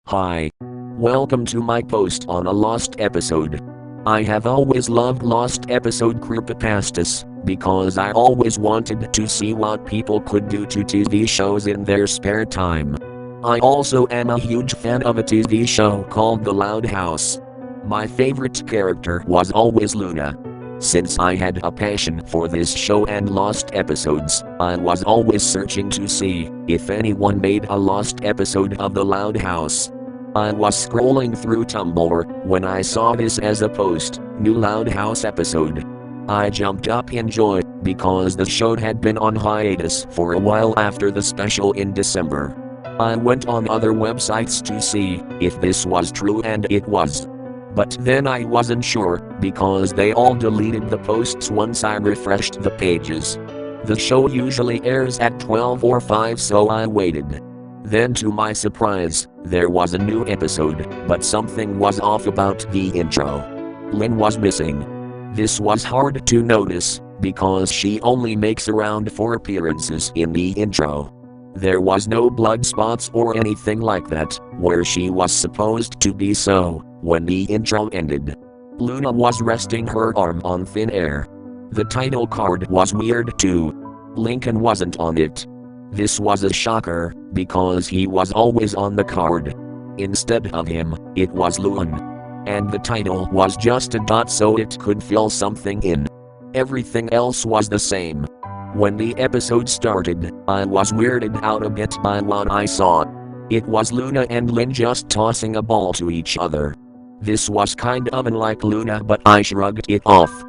Hi. Welcome to my post on a lost episode. I have always loved lost episode creepypastas because I always wanted to see what people could do to TV shows in their spare time. I also am a huge fan of a TV show called The Loud House. My favorite character was always Luna. Since I had a passion for this show and lost episodes, I was always searching to see if anyone made a lost episode of The Loud House. I was scrolling through Tumblr when I saw this as a post, new Loud House episode. I jumped up in joy because the show had been on hiatus for a while after the special in December. I went on other websites to see if this was true, and it was. But then I wasn't sure because they all deleted the posts once I refreshed the pages. The show usually airs at 12 or 5, so I waited. Then to my surprise, there was a new episode, but something was off about the intro. Lynn was missing. This was hard to notice because she only makes around 4 appearances in the intro. There was no blood spots or anything like that where she was supposed to be, so when the intro ended, Luna was resting her arm on thin air. The title card was weird too. Lincoln wasn't on it. This was a shocker because he was always on the card. Instead of him, it was Luan. And the title was just a dot so it could fill something in. Everything else was the same. When the episode started, I was weirded out a bit by what I saw. It was Luna and Lynn just tossing a ball to each other. This was kind of unlike Luna, but I shrugged it off.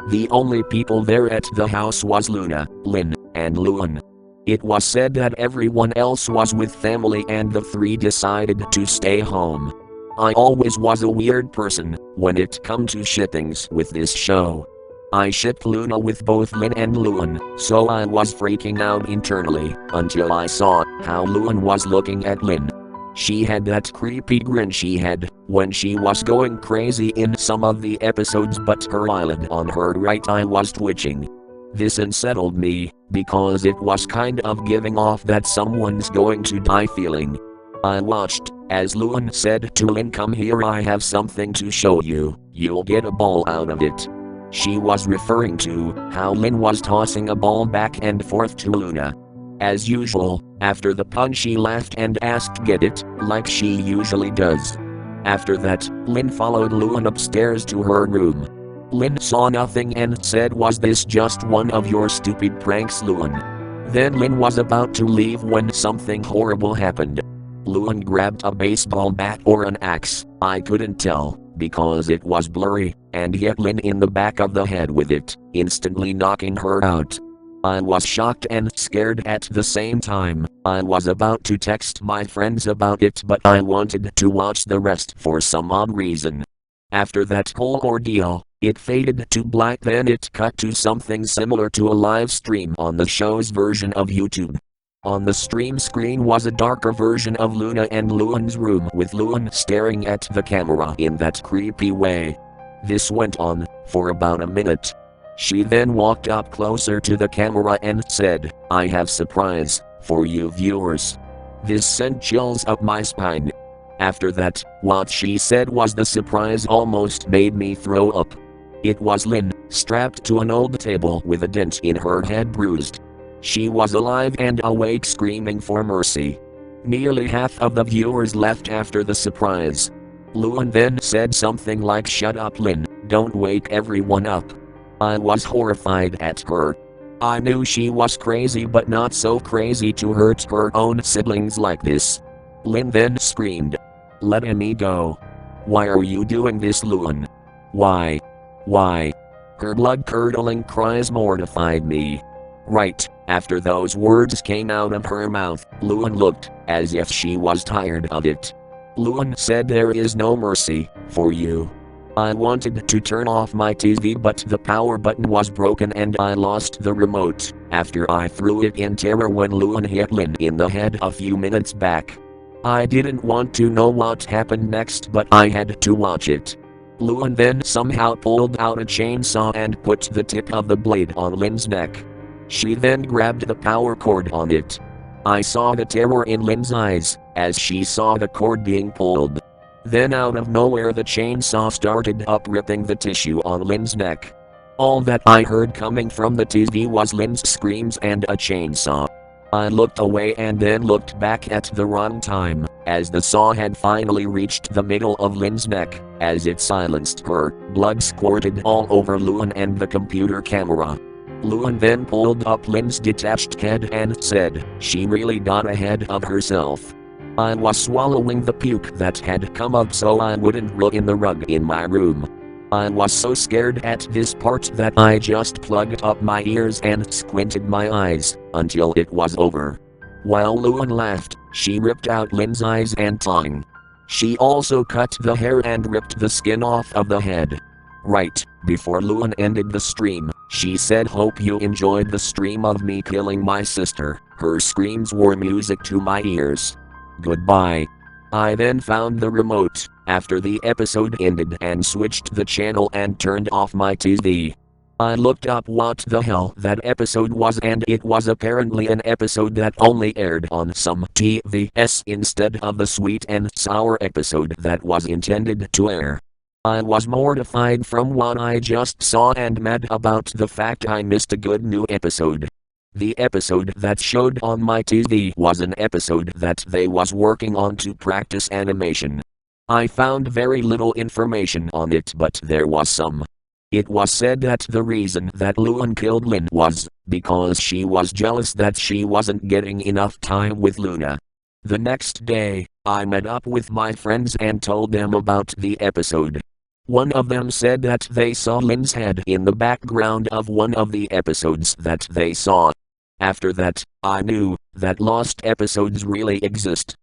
The only people there at the house was Luna, Lynn, and Luan. It was said that everyone else was with family and the 3 decided to stay home. I always was a weird person when it come to shippings with this show. I shipped Luna with both Lynn and Luan, so I was freaking out internally until I saw how Luan was looking at Lynn. She had that creepy grin she had when she was going crazy in some of the episodes, but her eyelid on her right eye was twitching. This unsettled me because it was kind of giving off that someone's going to die feeling. I watched as Luan said to Lynn, "Come here, I have something to show you, you'll get a ball out of it." She was referring to how Lynn was tossing a ball back and forth to Luna. As usual, after the punch she laughed and asked, "Get it?" like she usually does. After that, Lynn followed Luan upstairs to her room. Lynn saw nothing and said, "Was this just one of your stupid pranks, Luan?" Then Lynn was about to leave when something horrible happened. Luan grabbed a baseball bat or an axe, I couldn't tell, because it was blurry, and hit Lynn in the back of the head with it, instantly knocking her out. I was shocked and scared at the same time. I was about to text my friends about it, but I wanted to watch the rest for some odd reason. After that whole ordeal, it faded to black, then it cut to something similar to a live stream on the show's version of YouTube. On the stream screen was a darker version of Luna and Luan's room with Luan staring at the camera in that creepy way. This went on for about a minute. She then walked up closer to the camera and said, "I have surprise for you viewers." This sent chills up my spine. After that, what she said was the surprise almost made me throw up. It was Lynn, strapped to an old table with a dent in her head bruised. She was alive and awake, screaming for mercy. Nearly half of the viewers left after the surprise. Luan then said something like, "Shut up, Lynn, don't wake everyone up." I was horrified at her. I knew she was crazy, but not so crazy to hurt her own siblings like this. Lynn then screamed, "Let me go. Why are you doing this, Luan? Why? Why?" Her blood-curdling cries mortified me. Right after those words came out of her mouth, Luan looked as if she was tired of it. Luan said, "There is no mercy for you." I wanted to turn off my TV, but the power button was broken and I lost the remote after I threw it in terror when Luan hit Lynn in the head a few minutes back. I didn't want to know what happened next, but I had to watch it. Luan then somehow pulled out a chainsaw and put the tip of the blade on Lynn's neck. She then grabbed the power cord on it. I saw the terror in Lynn's eyes as she saw the cord being pulled. Then out of nowhere the chainsaw started ripping the tissue on Lynn's neck. All that I heard coming from the TV was Lynn's screams and a chainsaw. I looked away and then looked back at the wrong time, as the saw had finally reached the middle of Lynn's neck. As it silenced her, blood squirted all over Luan and the computer camera. Luan then pulled up Lynn's detached head and said, "She really got ahead of herself." I was swallowing the puke that had come up so I wouldn't roll in the rug in my room. I was so scared at this part that I just plugged up my ears and squinted my eyes until it was over. While Luan laughed, she ripped out Lynn's eyes and tongue. She also cut the hair and ripped the skin off of the head. Right before Luan ended the stream, she said, "Hope you enjoyed the stream of me killing my sister." Her screams were music to my ears. Goodbye. I then found the remote after the episode ended and switched the channel and turned off my TV. I looked up what the hell that episode was, and it was apparently an episode that only aired on some TVs instead of the sweet and sour episode that was intended to air. I was mortified from what I just saw and mad about the fact I missed a good new episode. The episode that showed on my TV was an episode that they was working on to practice animation. I found very little information on it, but there was some. It was said that the reason that Luan killed Lynn was because she was jealous that she wasn't getting enough time with Luna. The next day, I met up with my friends and told them about the episode. One of them said that they saw Lynn's head in the background of one of the episodes that they saw. After that, I knew that lost episodes really exist.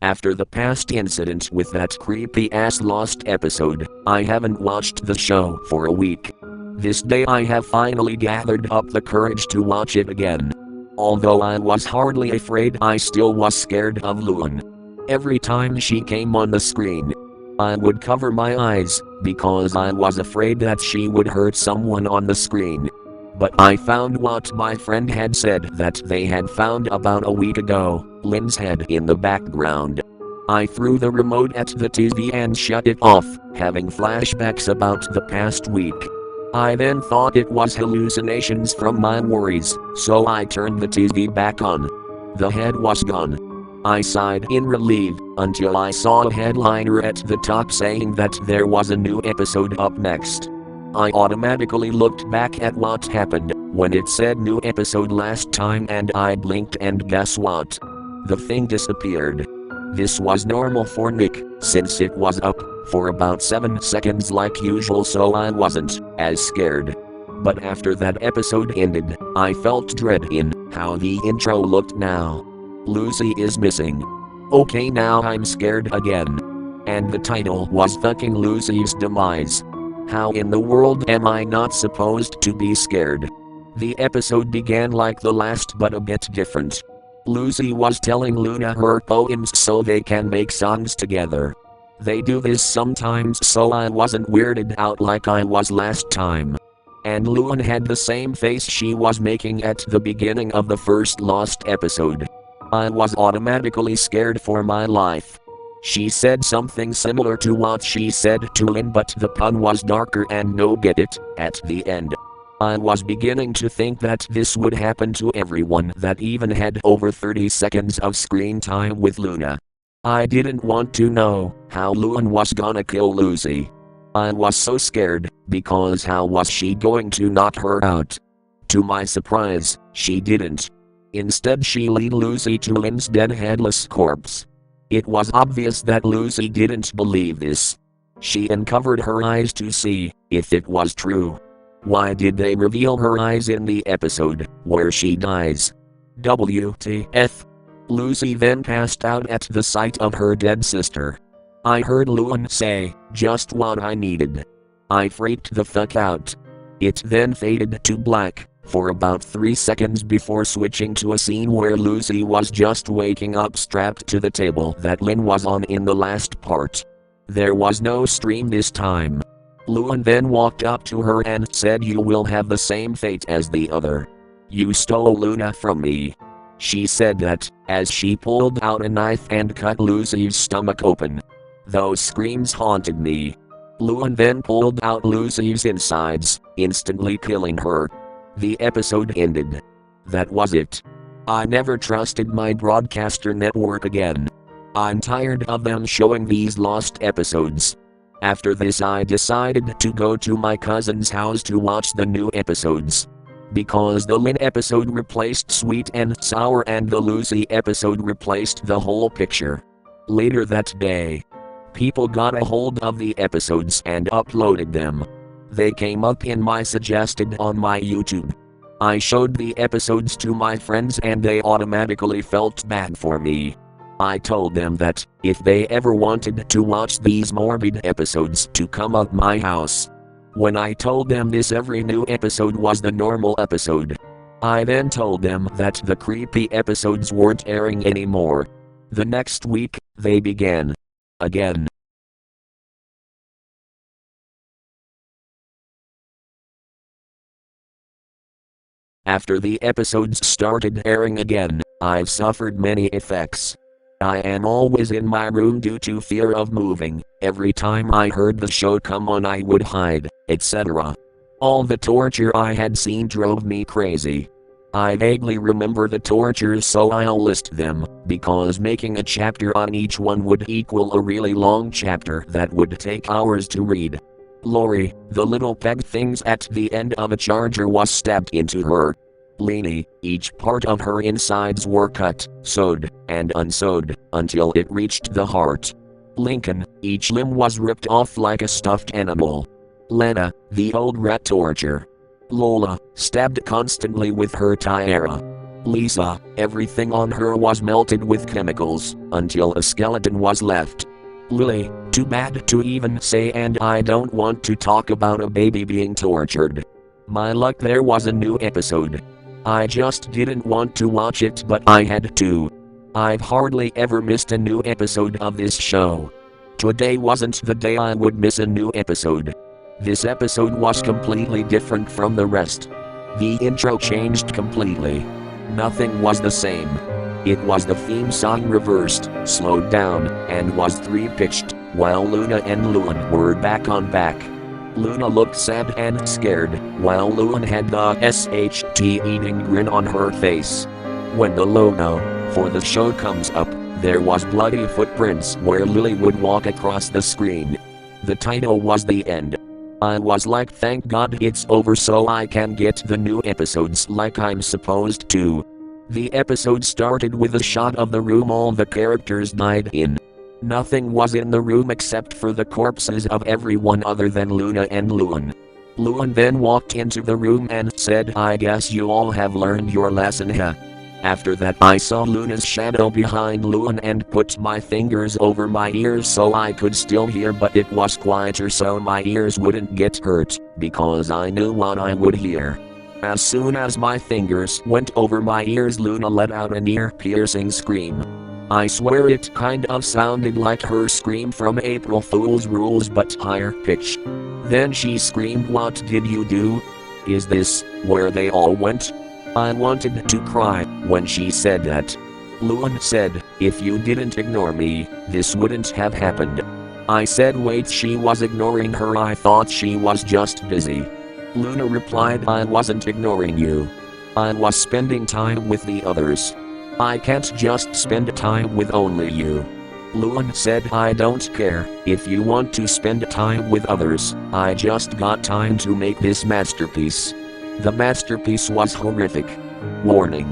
After the past incident with that creepy-ass lost episode, I haven't watched the show for a week. This day I have finally gathered up the courage to watch it again. Although I was hardly afraid, I still was scared of Luan. Every time she came on the screen, I would cover my eyes, because I was afraid that she would hurt someone on the screen. But I found what my friend had said that they had found about a week ago, Lynn's head in the background. I threw the remote at the TV and shut it off, having flashbacks about the past week. I then thought it was hallucinations from my worries, so I turned the TV back on. The head was gone. I sighed in relief, until I saw a headliner at the top saying that there was a new episode up next. I automatically looked back at what happened when it said new episode last time, and I blinked, and guess what? The thing disappeared. This was normal for Nick, since it was up for about 7 seconds like usual, so I wasn't as scared. But after that episode ended, I felt dread in how the intro looked now. Lucy is missing. Okay, now I'm scared again. And the title was fucking Lucy's demise. How in the world am I not supposed to be scared? The episode began like the last but a bit different. Lucy was telling Luna her poems so they can make songs together. They do this sometimes, so I wasn't weirded out like I was last time. And Luan had the same face she was making at the beginning of the first lost episode. I was automatically scared for my life. She said something similar to what she said to Lynn, but the pun was darker and no get it at the end. I was beginning to think that this would happen to everyone that even had over 30 seconds of screen time with Luna. I didn't want to know how Luan was gonna kill Lucy. I was so scared, because how was she going to knock her out? To my surprise, she didn't. Instead, she led Lucy to Lynn's dead headless corpse. It was obvious that Lucy didn't believe this. She uncovered her eyes to see if it was true. Why did they reveal her eyes in the episode where she dies? WTF? Lucy then passed out at the sight of her dead sister. I heard Luan say, "Just what I needed." I freaked the fuck out. It then faded to black for about 3 seconds before switching to a scene where Lucy was just waking up strapped to the table that Lynn was on in the last part. There was no stream this time. Luan then walked up to her and said, "You will have the same fate as the other. You stole Luna from me." She said that, as she pulled out a knife and cut Lucy's stomach open. Those screams haunted me. Luan then pulled out Lucy's insides, instantly killing her. The episode ended. That was it. I never trusted my broadcaster network again. I'm tired of them showing these lost episodes. After this, I decided to go to my cousin's house to watch the new episodes. Because the Lynn episode replaced Sweet and Sour and the Lucy episode replaced the whole picture. Later that day, people got a hold of the episodes and uploaded them. They came up in my suggested on my YouTube. I showed the episodes to my friends and they automatically felt bad for me. I told them that, if they ever wanted to watch these morbid episodes, to come up my house. When I told them this, every new episode was the normal episode. I then told them that the creepy episodes weren't airing anymore. The next week, they began again. After the episodes started airing again, I've suffered many effects. I am always in my room due to fear of moving. Every time I heard the show come on, I would hide, etc. All the torture I had seen drove me crazy. I vaguely remember the tortures, so I'll list them, because making a chapter on each one would equal a really long chapter that would take hours to read. Lori, the little peg things at the end of a charger, was stabbed into her. Leanie, each part of her insides were cut, sewed, and unsewed, until it reached the heart. Lincoln, each limb was ripped off like a stuffed animal. Lena, the old rat torture. Lola, stabbed constantly with her tiara. Lisa, everything on her was melted with chemicals, until a skeleton was left. Lily, too bad to even say, and I don't want to talk about a baby being tortured. My luck, there was a new episode. I just didn't want to watch it, but I had to. I've hardly ever missed a new episode of this show. Today wasn't the day I would miss a new episode. This episode was completely different from the rest. The intro changed completely. Nothing was the same. It was the theme song reversed, slowed down, and was 3-pitched, while Luna and Luan were back on back. Luna looked sad and scared, while Luan had the SHT eating grin on her face. When the logo for the show comes up, there was bloody footprints where Lily would walk across the screen. The title was the end. I was like, thank God it's over so I can get the new episodes like I'm supposed to. The episode started with a shot of the room all the characters died in. Nothing was in the room except for the corpses of everyone other than Luna and Luan. Luan then walked into the room and said, "I guess you all have learned your lesson, huh?" After that, I saw Luna's shadow behind Luan and put my fingers over my ears so I could still hear, but it was quieter so my ears wouldn't get hurt, because I knew what I would hear. As soon as my fingers went over my ears, Luna let out an ear-piercing scream. I swear it kind of sounded like her scream from April Fool's Rules, but higher pitch. Then she screamed, "What did you do? Is this where they all went?" I wanted to cry when she said that. Luan said, "If you didn't ignore me, this wouldn't have happened." I said, "Wait, she was ignoring her, I thought she was just busy." Luna replied, "I wasn't ignoring you. I was spending time with the others. I can't just spend time with only you." Luan said, "I don't care if you want to spend time with others, I just got time to make this masterpiece." The masterpiece was horrific. Warning.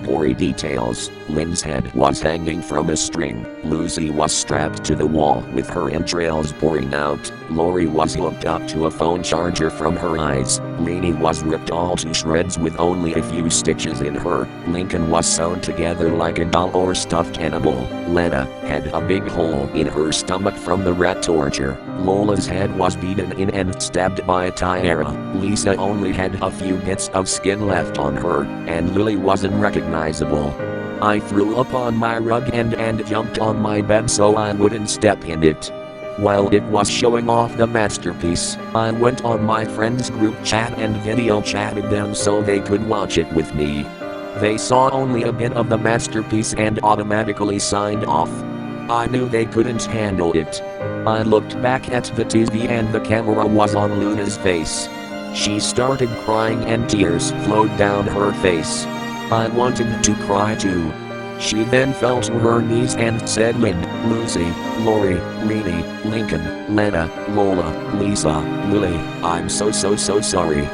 Gory details. Lynn's head was hanging from a string. Lucy was strapped to the wall with her entrails pouring out. Lori was hooked up to a phone charger from her eyes. Leanie was ripped all to shreds with only a few stitches in her. Lincoln was sewn together like a doll or stuffed animal. Lena had a big hole in her stomach from the rat torture. Lola's head was beaten in and stabbed by a tiara. Lisa only had a few bits of skin left on her, and Lily wasn't recognizable. I threw up on my rug and jumped on my bed so I wouldn't step in it. While it was showing off the masterpiece, I went on my friend's group chat and video chatted them so they could watch it with me. They saw only a bit of the masterpiece and automatically signed off. I knew they couldn't handle it. I looked back at the TV and the camera was on Luna's face. She started crying and tears flowed down her face. I wanted to cry too. She then fell to her knees and said, Lynn, Lucy, Lori, Rini, Lincoln, Lena, Lola, Lisa, Lily, I'm so sorry.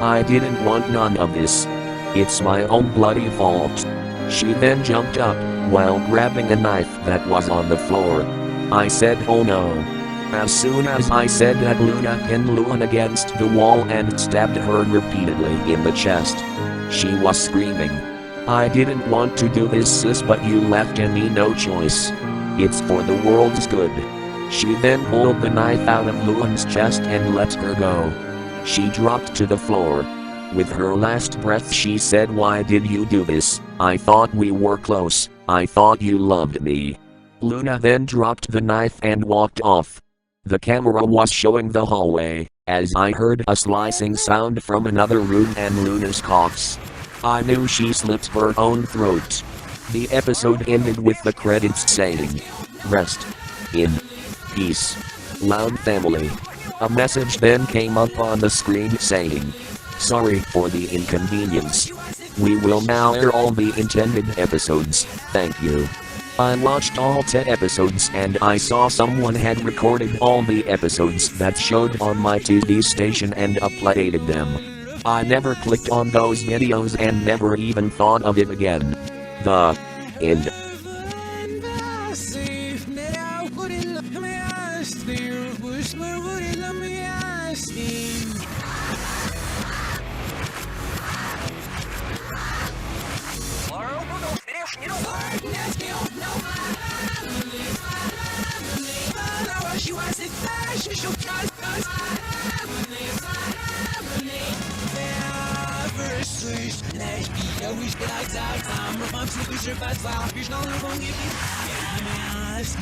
I didn't want none of this. It's my own bloody fault. She then jumped up, while grabbing a knife that was on the floor. I said, oh no. As soon as I said that, Luna pinned Luan against the wall and stabbed her repeatedly in the chest. She was screaming. I didn't want to do this, sis, but you left me no choice. It's for the world's good. She then pulled the knife out of Luan's chest and let her go. She dropped to the floor. With her last breath she said, why did you do this? I thought we were close. I thought you loved me. Luna then dropped the knife and walked off. The camera was showing the hallway, as I heard a slicing sound from another room and Luna's coughs. I knew she slit her own throat. The episode ended with the credits saying, rest in peace, Loud family. A message then came up on the screen saying, sorry for the inconvenience. We will now air all the intended episodes, thank you. I watched all 10 episodes and I saw someone had recorded all the episodes that showed on my TV station and uploaded them. I never clicked on those videos and never even thought of it again. The end.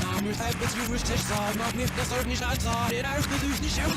Namens, hij betreft, zeg, mag niet, dat is ook niet uit, dat is niet uit,